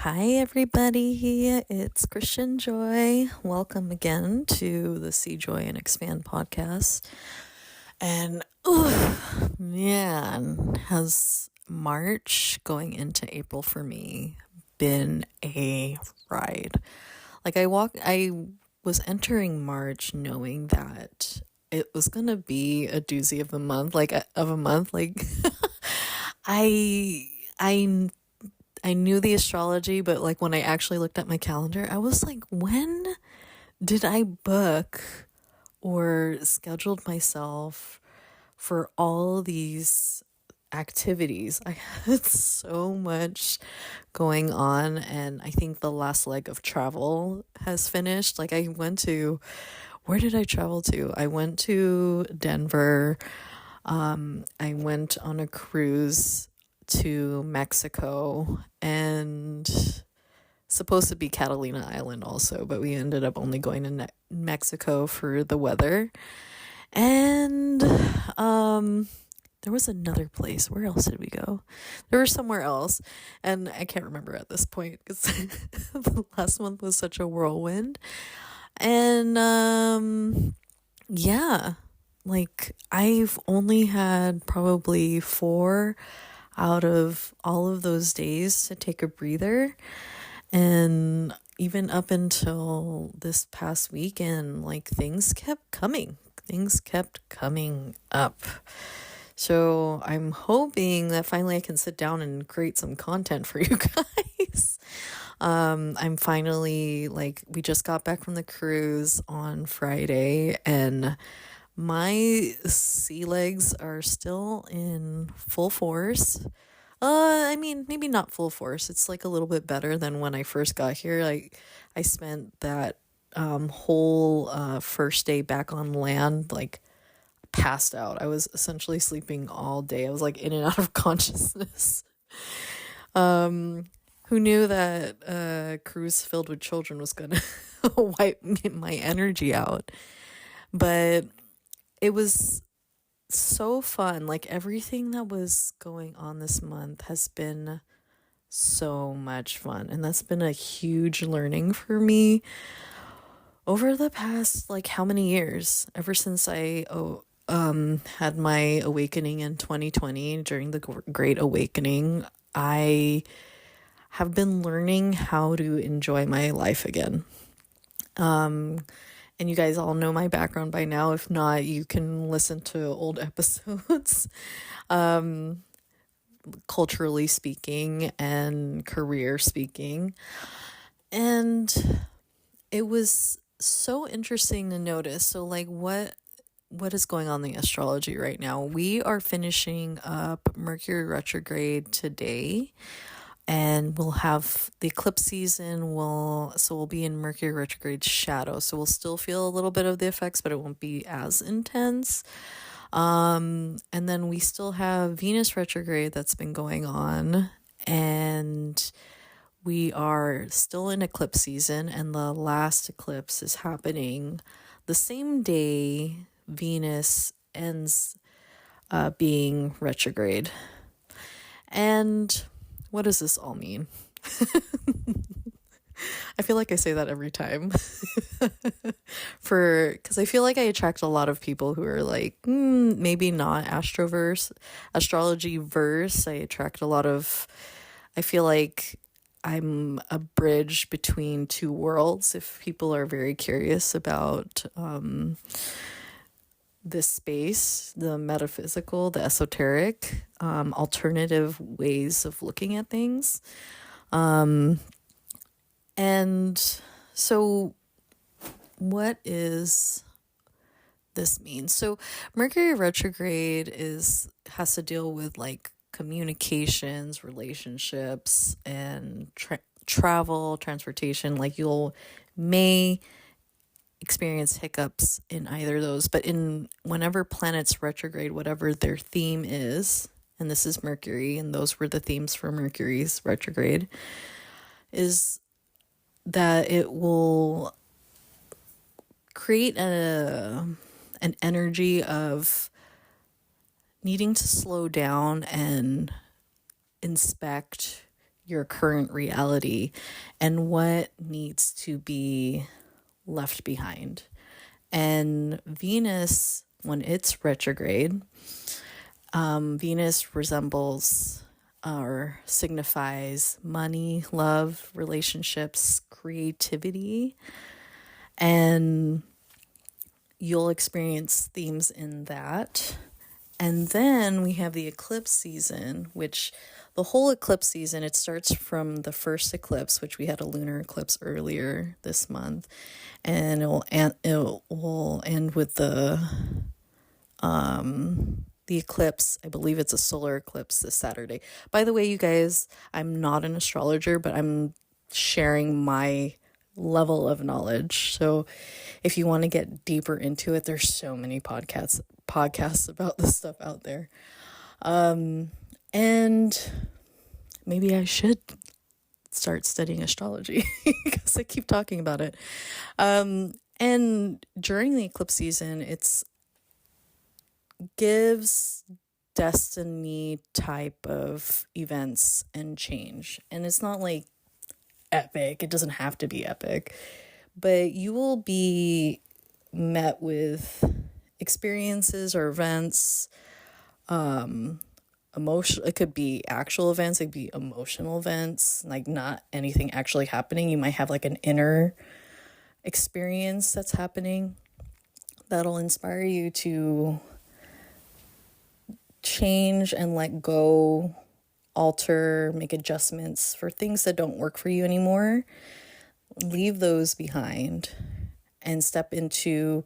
Hi, everybody. It's Christian Joy. Welcome again to the See Joy and Expand podcast. And, man, has March going into April for me been a ride. I was entering March knowing that it was going to be a doozy of a month, I knew the astrology, but when I actually looked at my calendar, I was like, when did I book or scheduled myself for all these activities? I had so much going on, and I think the last leg of travel has finished. Where did I travel to? I went to Denver. I went on a cruise to Mexico and supposed to be Catalina Island also, but we ended up only going to Mexico for the weather. And there was another place. Where else did we go? There was somewhere else, and I can't remember at this point because the last month was such a whirlwind. And yeah, I've only had probably 4 out of all of those days to take a breather. And even up until this past weekend, things kept coming up. So I'm hoping that finally I can sit down and create some content for you guys. I'm finally, we just got back from the cruise on Friday, and my sea legs are still in full force. Maybe not full force. It's a little bit better than when I first got here. I spent that whole first day back on land passed out. I was essentially sleeping all day. I was in and out of consciousness. Who knew that a cruise filled with children was gonna wipe my energy out? But it was so fun. Everything that was going on this month has been so much fun, and that's been a huge learning for me over the past how many years, ever since I had my awakening in 2020 during the Great Awakening. I have been learning how to enjoy my life again. And you guys all know my background by now. If not, you can listen to old episodes. Culturally speaking and career speaking. And it was so interesting to notice. So what is going on in the astrology right now? We are finishing up Mercury retrograde today. And we'll have the eclipse season. We'll be in Mercury retrograde shadow. So we'll still feel a little bit of the effects, but it won't be as intense. And then we still have Venus retrograde that's been going on, and we are still in eclipse season. And the last eclipse is happening the same day Venus ends being retrograde. And what does this all mean? I feel like I say that every time. Because I feel like I attract a lot of people who are maybe not astrology verse. I feel like I'm a bridge between two worlds. If people are very curious about this space, the metaphysical, the esoteric, alternative ways of looking at things. And so what is this mean? So Mercury retrograde has to deal with communications, relationships, and travel, transportation. You may experience hiccups in either of those, but whenever planets retrograde, whatever their theme is, and this is Mercury, and those were the themes for Mercury's retrograde, is that it will create an energy of needing to slow down and inspect your current reality and what needs to be left behind. And Venus, when it's retrograde, Venus resembles or signifies money, love, relationships, creativity, and you'll experience themes in that. And then we have the eclipse season, which the whole eclipse season, it starts from the first eclipse, which we had a lunar eclipse earlier this month, and it will end with the eclipse. I believe it's a solar eclipse this Saturday. By the way, you guys, I'm not an astrologer, but I'm sharing my level of knowledge. So if you want to get deeper into it, there's so many podcasts about this stuff out there. And maybe I should start studying astrology because I keep talking about it. And during the eclipse season, it's gives destiny type of events and change. And it's not like epic. It doesn't have to be epic. But you will be met with experiences or events, it could be actual events, it could be emotional events, like not anything actually happening. You might have like an inner experience that's happening that'll inspire you to change and let go, alter, make adjustments for things that don't work for you anymore. Leave those behind and step into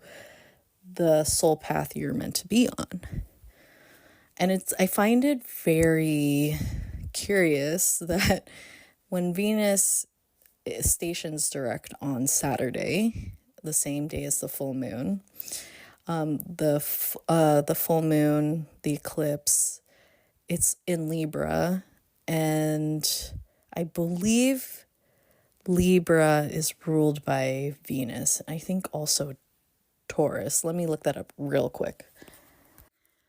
the soul path you're meant to be on. And I find it very curious that when Venus stations direct on Saturday, the same day as the full moon, the full moon, the eclipse, it's in Libra, and I believe Libra is ruled by Venus. I think also Taurus. Let me look that up real quick.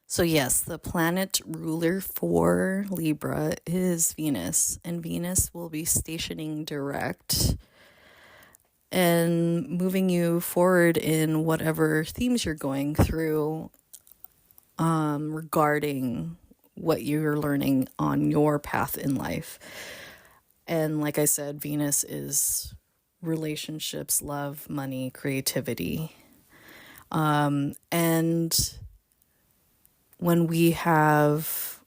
So yes, the planet ruler for Libra is Venus, and Venus will be stationing direct and moving you forward in whatever themes you're going through regarding what you're learning on your path in life. And like I said, Venus is relationships, love, money, creativity. And when we have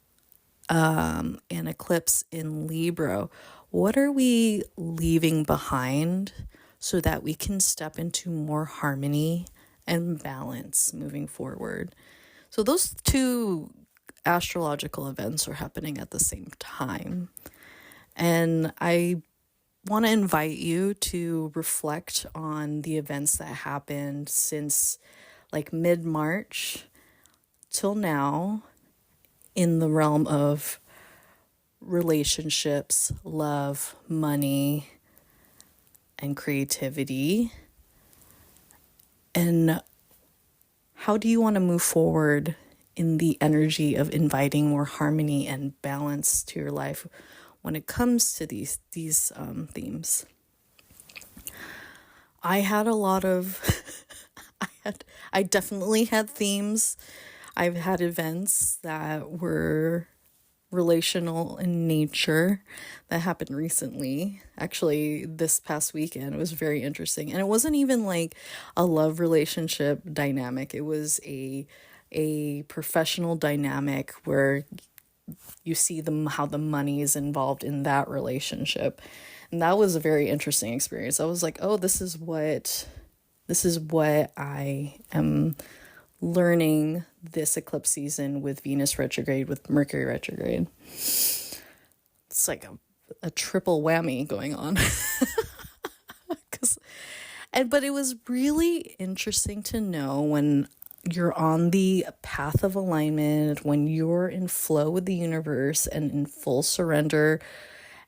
an eclipse in Libra, what are we leaving behind so that we can step into more harmony and balance moving forward? So those two astrological events are happening at the same time. And I want to invite you to reflect on the events that happened since like mid-March till now in the realm of relationships, love, money, and creativity. And how do you want to move forward in the energy of inviting more harmony and balance to your life when it comes to these themes? I had a lot of I definitely had themes. I've had events that were relational in nature that happened recently. Actually, this past weekend, it was very interesting. And it wasn't even like a love relationship dynamic. It was a professional dynamic where you see how the money is involved in that relationship. And that was a very interesting experience. I was like, oh, this is what I am learning this eclipse season with Venus retrograde, with Mercury retrograde. It's like a triple whammy going on. But it was really interesting to know when you're on the path of alignment, when you're in flow with the universe and in full surrender,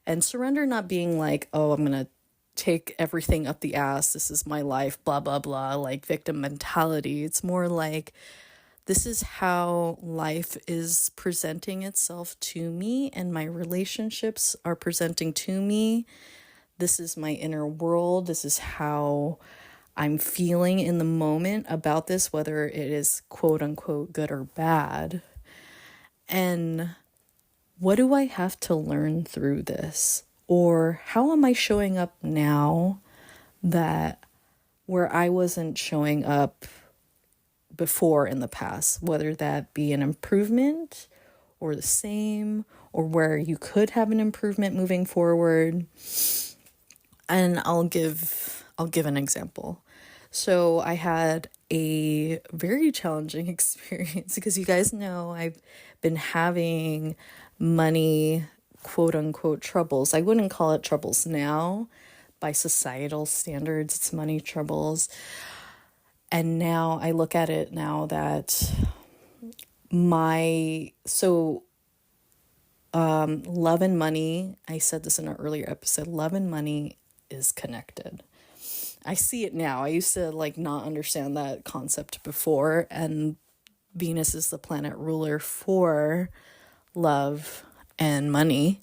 and surrender not being like, oh, I'm going to take everything up the ass, this is my life, blah, blah, blah, like victim mentality. It's more like This is how life is presenting itself to me, and my relationships are presenting to me. This is my inner world. This is how I'm feeling in the moment about this, whether it is quote unquote good or bad. And what do I have to learn through this? Or how am I showing up now that where I wasn't showing up before in the past, whether that be an improvement or the same, or where you could have an improvement moving forward. And I'll give an example. So I had a very challenging experience because you guys know I've been having money quote unquote troubles. I wouldn't call it troubles now. By societal standards, it's money troubles. And now I look at it now that love and money, I said this in an earlier episode, love and money is connected. I see it now. I used to not understand that concept before, and Venus is the planet ruler for love and money.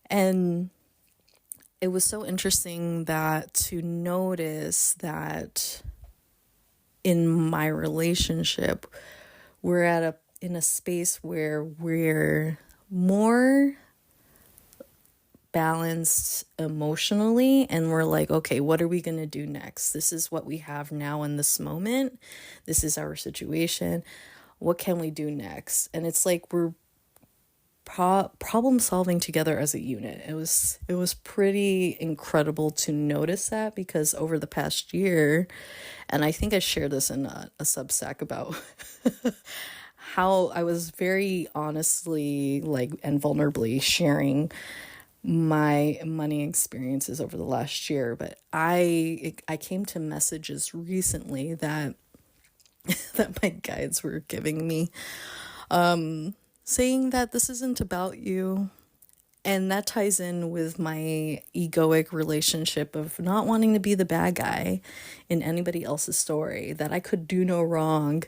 And it was so interesting that to notice that in my relationship, we're in a space where we're more balanced emotionally, and we're like, okay, what are we going to do next? This is what we have now in this moment. This is our situation. What can we do next? And it's like we're problem solving together as a unit. It was pretty incredible to notice that, because over the past year, and I think I shared this in a Substack about how I was very honestly and vulnerably sharing my money experiences over the last year. But I came to messages recently that that my guides were giving me, saying that this isn't about you. And that ties in with my egoic relationship of not wanting to be the bad guy in anybody else's story, that I could do no wrong.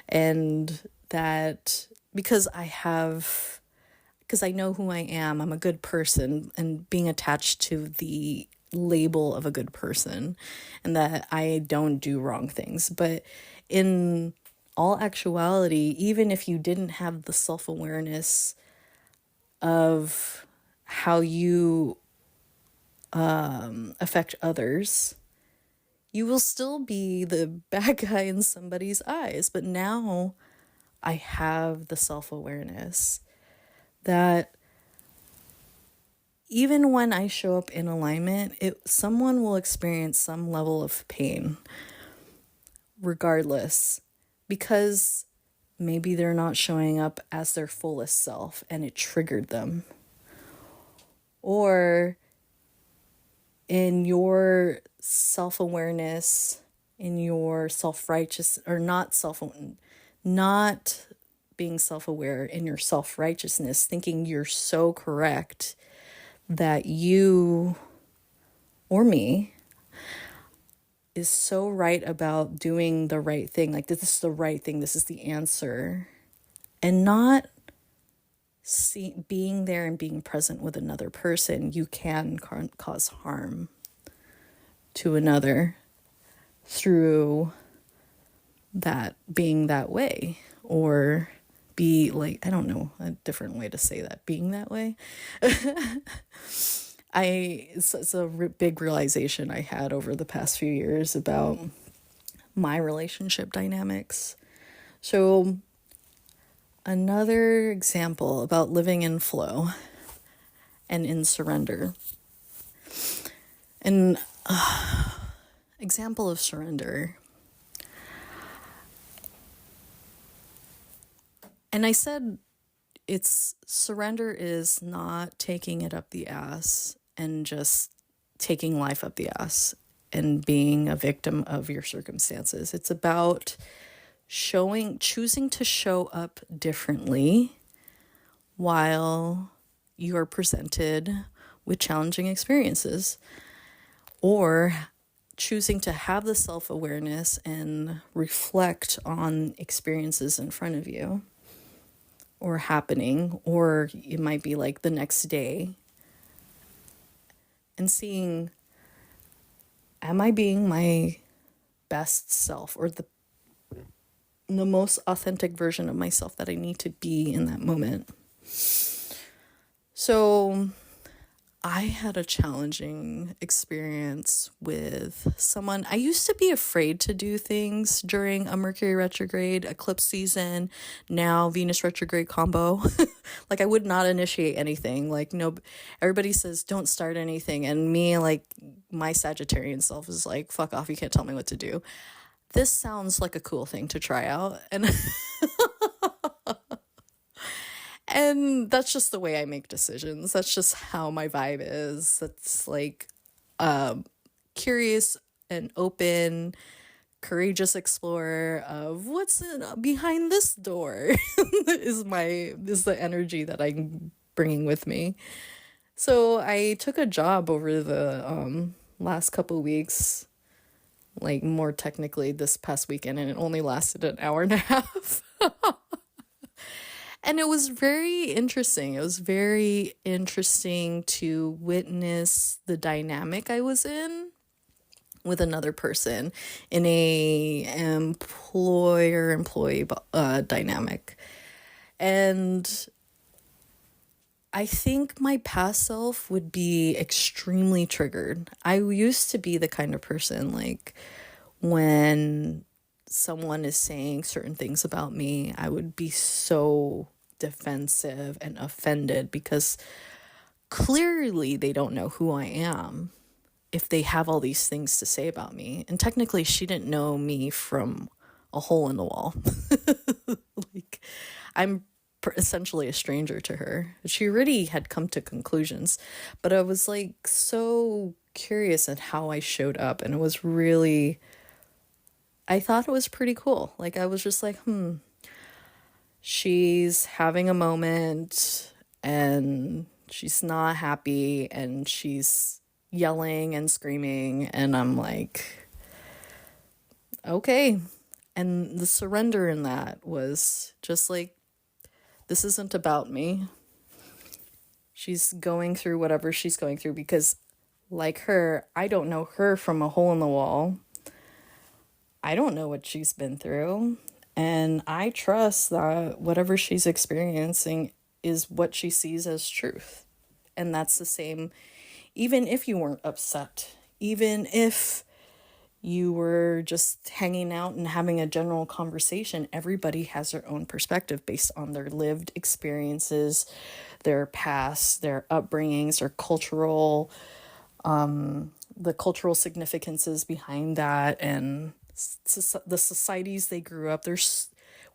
And that because I know who I am, I'm a good person, and being attached to the label of a good person, and that I don't do wrong things. But in all actuality, even if you didn't have the self-awareness of how you affect others, you will still be the bad guy in somebody's eyes. But now I have the self-awareness that even when I show up in alignment, someone will experience some level of pain regardless, because maybe they're not showing up as their fullest self and it triggered them. Or in your self-awareness, in your self-righteous, or not being self-aware, in your self-righteousness, thinking you're so correct that you or me is so right about doing the right thing. Like, this is the right thing. This is the answer. And not being there and being present with another person, you can cause harm to another through that being that way, or be I don't know, a different way to say that, being that way. It's a big realization I had over the past few years about my relationship dynamics. So another example about living in flow and in surrender. An example of surrender. And I said surrender is not taking it up the ass and just taking life up the ass and being a victim of your circumstances. It's about choosing to show up differently while you are presented with challenging experiences, or choosing to have the self-awareness and reflect on experiences in front of you or happening, or it might be like the next day, and seeing, am I being my best self, or the most authentic version of myself that I need to be in that moment? So I had a challenging experience with someone. I used to be afraid to do things during a Mercury retrograde, eclipse season, now Venus retrograde combo. Like, I would not initiate anything. Like, no, everybody says don't start anything. And me, like, my Sagittarian self is like, fuck off, you can't tell me what to do. This sounds like a cool thing to try out. And that's just the way I make decisions. That's just how my vibe is. That's like curious and open, courageous explorer of what's behind this door is the energy that I'm bringing with me. So I took a job over the last couple weeks, like more technically this past weekend, and it only lasted an hour and a half. And it was very interesting. It was very interesting to witness the dynamic I was in with another person in a employer-employee dynamic. And I think my past self would be extremely triggered. I used to be the kind of person, like, when someone is saying certain things about me, I would be so defensive and offended because clearly they don't know who I am if they have all these things to say about me. And technically she didn't know me from a hole in the wall. Like, I'm essentially a stranger to her. She already had come to conclusions, but I was like so curious at how I showed up, and it was really, I thought it was pretty cool. Like, I was just like, she's having a moment and she's not happy and she's yelling and screaming, and I'm like, okay. And the surrender in that was just like, this isn't about me. She's going through whatever she's going through because, like her, I don't know her from a hole in the wall. I don't know what she's been through. And I trust that whatever she's experiencing is what she sees as truth. And that's the same, even if you weren't upset, even if you were just hanging out and having a general conversation, everybody has their own perspective based on their lived experiences, their past, their upbringings, their cultural, the cultural significances behind that, and the societies they grew up.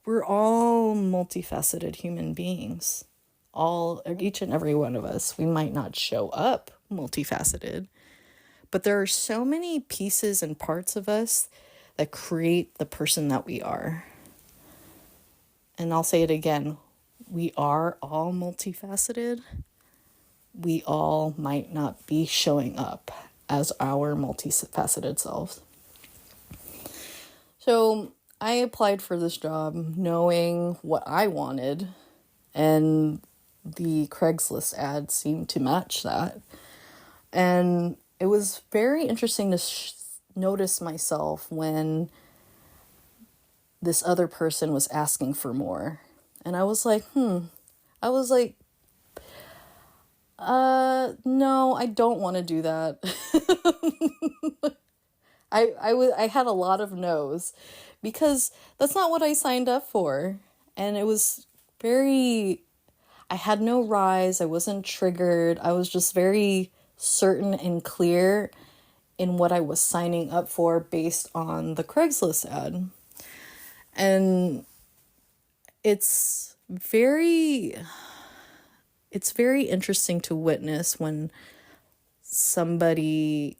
We're all multifaceted human beings. Each and every one of us. We might not show up multifaceted, but there are so many pieces and parts of us that create the person that we are. And I'll say it again, we are all multifaceted. We all might not be showing up as our multifaceted selves. So I applied for this job knowing what I wanted, and the Craigslist ad seemed to match that. And it was very interesting to notice myself when this other person was asking for more. And I was like, I was like, no, I don't want to do that. I had a lot of no's because that's not what I signed up for. And it was I had no rise. I wasn't triggered. I was just very certain and clear in what I was signing up for based on the Craigslist ad. And it's very interesting to witness when somebody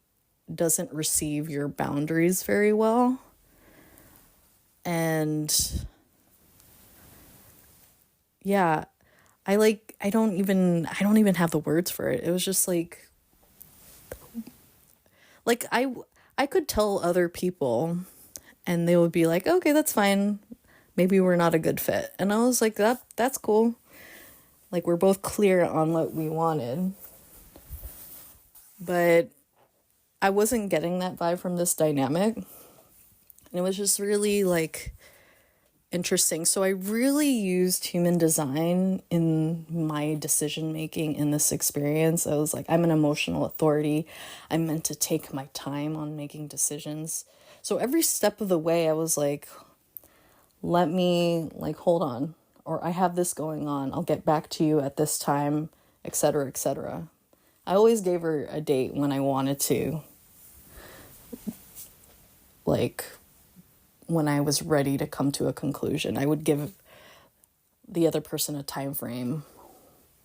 doesn't receive your boundaries very well. And yeah, I don't even have the words for it. It was just like I could tell other people and they would be like, okay, that's fine. Maybe we're not a good fit. And I was like, that's cool. Like, we're both clear on what we wanted. But I wasn't getting that vibe from this dynamic. And it was just really like interesting. So I really used human design in my decision making in this experience. I was like, I'm an emotional authority. I'm meant to take my time on making decisions. So every step of the way, I was like, let me like hold on, or I have this going on. I'll get back to you at this time, etc., etc. I always gave her a date when I wanted to, like when I was ready to come to a conclusion. I would give the other person a time frame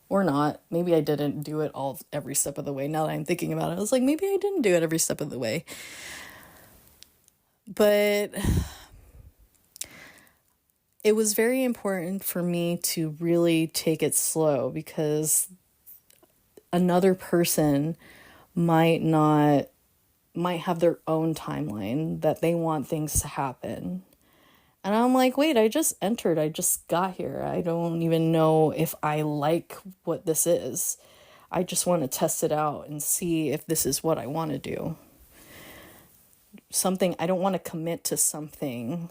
or not. Maybe I didn't do it all every step of the way. Now that I'm thinking about it, I was like, maybe I didn't do it every step of the way. But it was very important for me to really take it slow, because another person might have their own timeline that they want things to happen. And I'm like, wait, I just entered. I just got here. I don't even know if I like what this is. I just want to test it out and see if this is what I want to do. I don't want to commit to something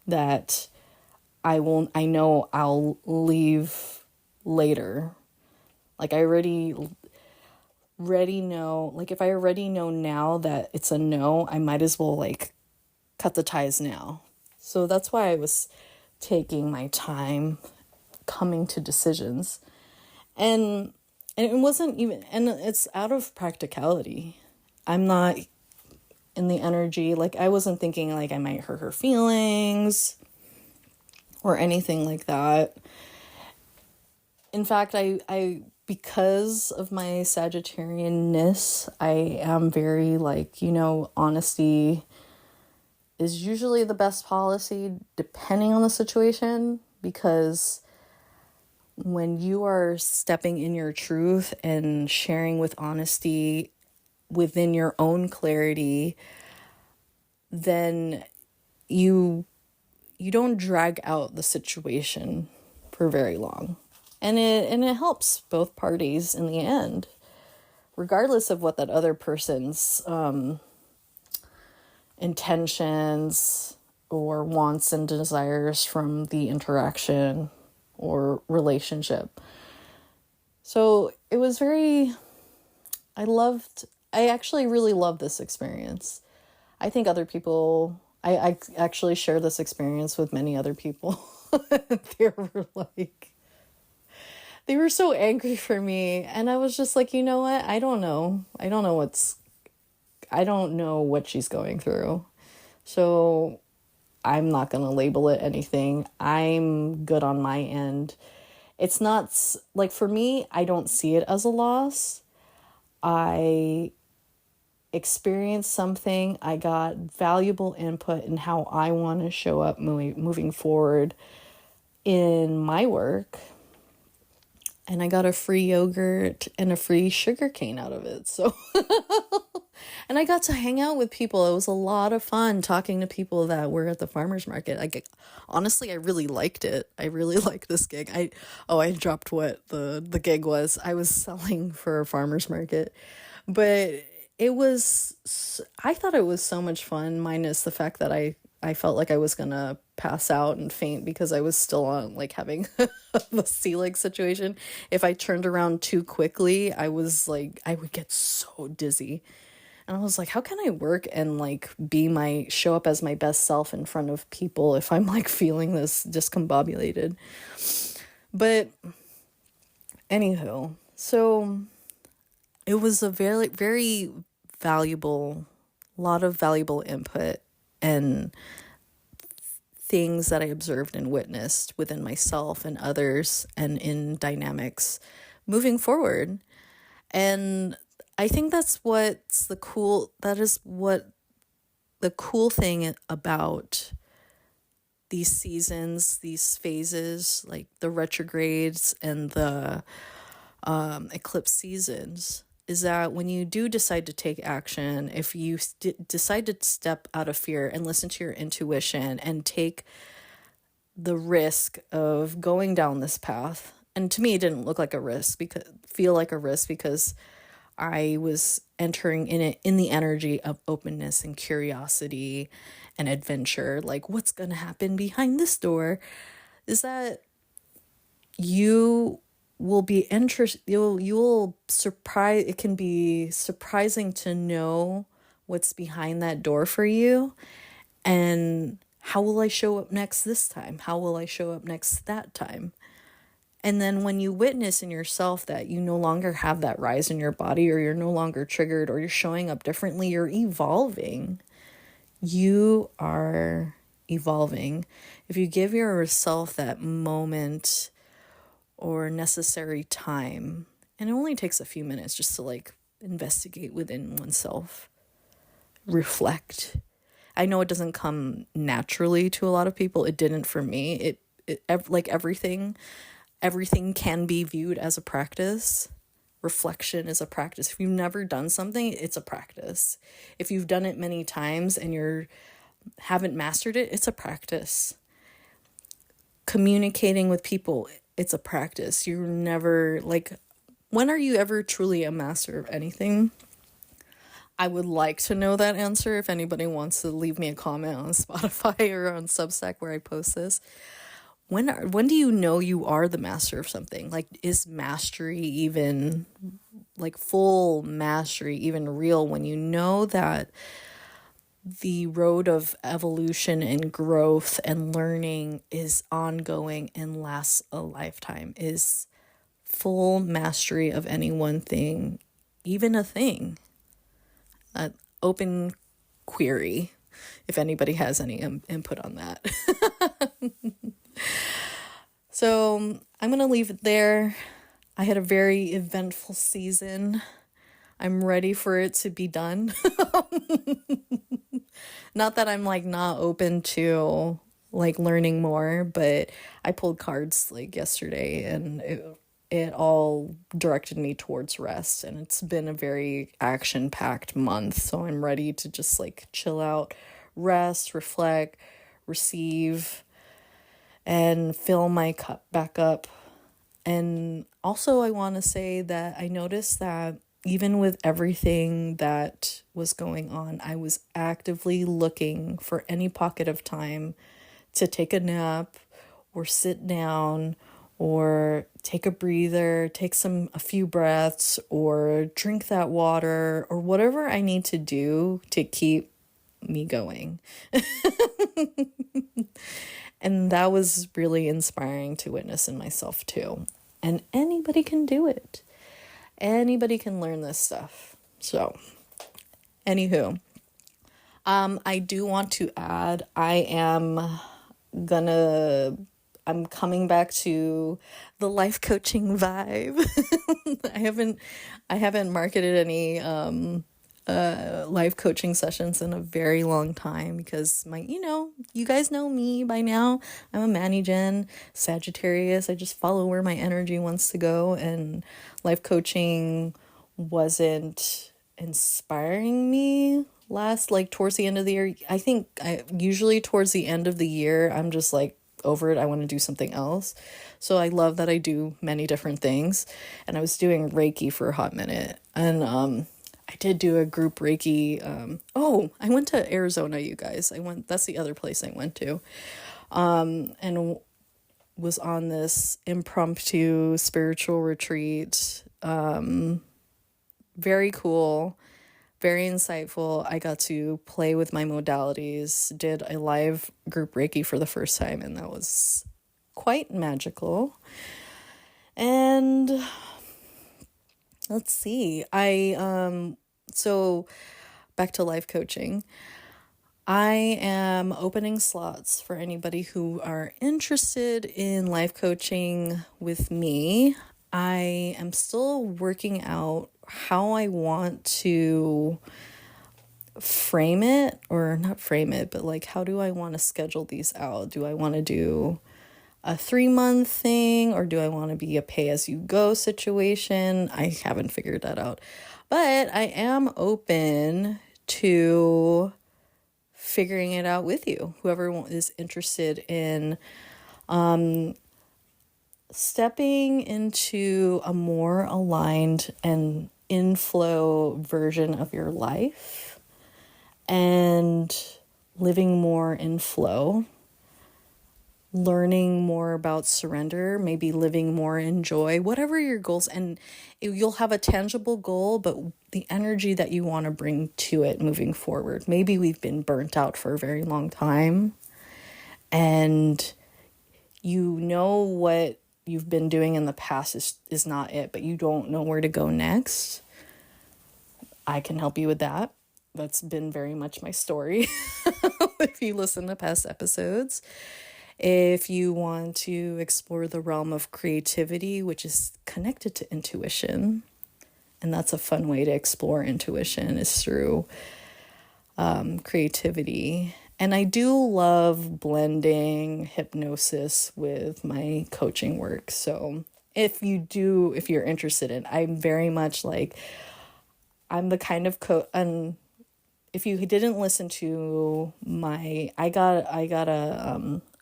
that I know I'll leave later. Like, I already know, like if I already know now that it's a no, I might as well like cut the ties now. So that's why I was taking my time coming to decisions. And it wasn't even, and it's out of practicality. I'm not in the energy, like I wasn't thinking like I might hurt her feelings or anything like that. In fact, I because of my Sagittarianness, I am very like, honesty is usually the best policy depending on the situation, because when you are stepping in your truth and sharing with honesty within your own clarity, then you don't drag out the situation for very long. And it helps both parties in the end, regardless of what that other person's intentions or wants and desires from the interaction or relationship. So it was I actually really loved this experience. I think other people, I actually share this experience with many other people. They were so angry for me. And I was just like, you know what? I don't know what she's going through. So I'm not going to label it anything. I'm good on my end. It's not like, for me, I don't see it as a loss. I experienced something. I got valuable input in how I want to show up moving forward in my work. And I got a free yogurt and a free sugar cane out of it. So, and I got to hang out with people. It was a lot of fun talking to people that were at the farmer's market. Honestly, I really liked it. I really liked this gig. I dropped what the gig was. I was selling for a farmer's market, but I thought it was so much fun, minus the fact that I felt like I was gonna pass out and faint because I was still on like having the sea leg situation. If I turned around too quickly, I would get so dizzy. And I was like, how can I work and like show up as my best self in front of people if I'm like feeling this discombobulated? But anywho, so it was a very, very lot of valuable input and things that I observed and witnessed within myself and others and in dynamics moving forward. And I think that is what the cool thing about these seasons, these phases, like the retrogrades and the eclipse seasons, is that when you do decide to take action, if you decide to step out of fear and listen to your intuition and take the risk of going down this path, and to me it didn't look like a risk, feel like a risk, because I was entering in it in the energy of openness and curiosity and adventure. Like, what's gonna happen behind this door? Is that you will be interested. You'll surprise. It can be surprising to know what's behind that door for you, and how will I show up next this time? How will I show up next that time? And then when you witness in yourself that you no longer have that rise in your body, or you're no longer triggered, or you're showing up differently, you're evolving. You are evolving. If you give yourself that moment or necessary time, and it only takes a few minutes just to like investigate within oneself, reflect. I know it doesn't come naturally to a lot of people. It didn't for me. Like everything can be viewed as a practice. Reflection is a practice. If you've never done something, it's a practice. If you've done it many times and you haven't mastered it, it's a practice. Communicating with people, it's a practice. You're never like, when are you ever truly a master of anything? I would like to know that answer. If anybody wants to leave me a comment on Spotify or on Substack where I post this. When do you know you are the master of something? Like, is mastery even, like full mastery, even real, when you know that the road of evolution and growth and learning is ongoing and lasts a lifetime? Is full mastery of any one thing even a thing? Open query, if anybody has any input on that. So I'm going to leave it there. I had a very eventful season. I'm ready for it to be done. Not that I'm like not open to like learning more, but I pulled cards like yesterday, and it all directed me towards rest, and it's been a very action-packed month, so I'm ready to just like chill out, rest, reflect, receive, and fill my cup back up. And also I want to say that I noticed that even with everything that was going on, I was actively looking for any pocket of time to take a nap or sit down or take a breather, take a few breaths, or drink that water, or whatever I need to do to keep me going. And that was really inspiring to witness in myself too. And anybody can do it. Anybody can learn this stuff. So, anywho, I do want to add, I'm coming back to the life coaching vibe. I haven't marketed any life coaching sessions in a very long time, because you guys know me by now. I'm a Manny-gen Sagittarius. I just follow where my energy wants to go, and life coaching wasn't inspiring me towards the end of the year. I think usually towards the end of the year, I'm just like over it. I want to do something else. So I love that I do many different things, and I was doing Reiki for a hot minute, and I did do a group Reiki. I went to Arizona, you guys. That's the other place I went to. And was on this impromptu spiritual retreat. Very cool, very insightful. I got to play with my modalities, did a live group Reiki for the first time, and that was quite magical. And let's see, so back to life coaching. I am opening slots for anybody who are interested in life coaching with me. I am still working out how I want to frame it, or not frame it, but like, how do I want to schedule these out? Do I want to do a 3-month thing, or do I want to be a pay-as-you-go situation? I haven't figured that out. But I am open to figuring it out with you. Whoever is interested in stepping into a more aligned and inflow version of your life and living more in flow, learning more about surrender, maybe living more in joy, whatever your goals. And you'll have a tangible goal, but the energy that you want to bring to it moving forward. Maybe we've been burnt out for a very long time and you know what you've been doing in the past is not it, but you don't know where to go next. I can help you with that. That's been very much my story. If you listen to past episodes, if you want to explore the realm of creativity, which is connected to intuition, and that's a fun way to explore intuition is through creativity. And I do love blending hypnosis with my coaching work. So if you're interested in, I'm very much like, I'm the kind of and if you didn't listen to I got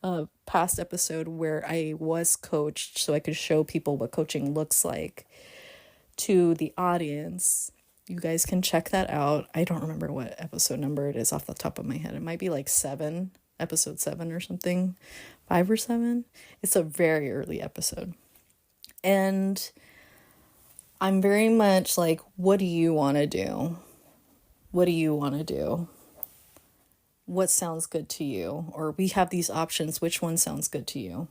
a past episode where I was coached so I could show people what coaching looks like to the audience. You guys can check that out. I don't remember what episode number it is off the top of my head. It might be like episode 7 or something, 5 or 7. It's a very early episode. And I'm very much like, what do you want to do? What do you want to do? What sounds good to you? Or we have these options. Which one sounds good to you?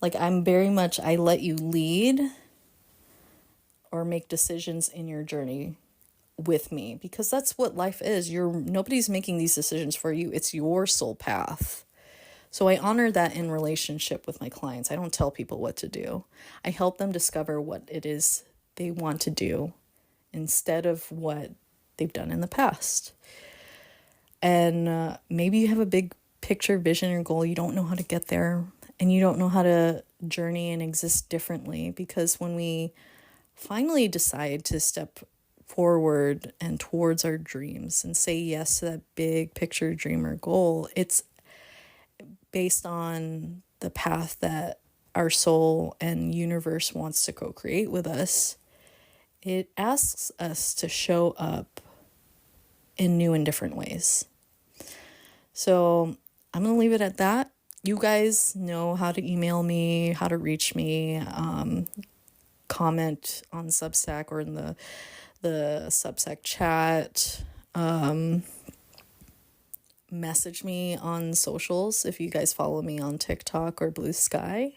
Like I'm very much, I let you lead or make decisions in your journey with me, because that's what life is. Nobody's making these decisions for you. It's your soul path. So I honor that in relationship with my clients. I don't tell people what to do. I help them discover what it is they want to do instead of what they've done in the past. And maybe you have a big picture, vision, or goal. You don't know how to get there, and you don't know how to journey and exist differently, because when we finally decide to step forward and towards our dreams and say yes to that big picture, dream, or goal, it's based on the path that our soul and universe wants to co-create with us. It asks us to show up in new and different ways. So I'm going to leave it at that. You guys know how to email me, how to reach me, comment on Substack or in the Substack chat, message me on socials if you guys follow me on TikTok or Blue Sky,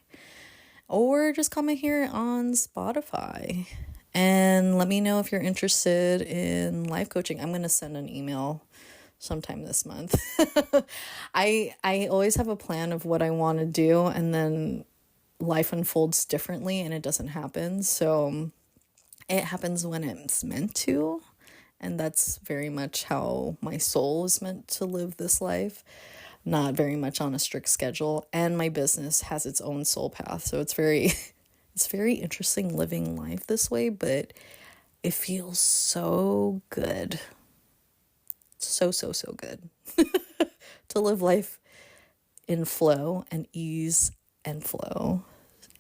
or just comment here on Spotify and let me know if you're interested in life coaching. I'm going to send an email sometime this month. I always have a plan of what I want to do, and then life unfolds differently and it doesn't happen. So it happens when it's meant to. And that's very much how my soul is meant to live this life, not very much on a strict schedule. And my business has its own soul path. So it's very interesting living life this way, but it feels so good. So good to live life in flow and ease and flow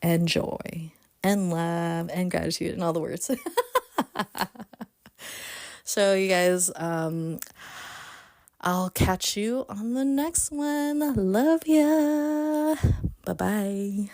and joy and love and gratitude and all the words. So you guys, I'll catch you on the next one. Love ya. Bye-bye.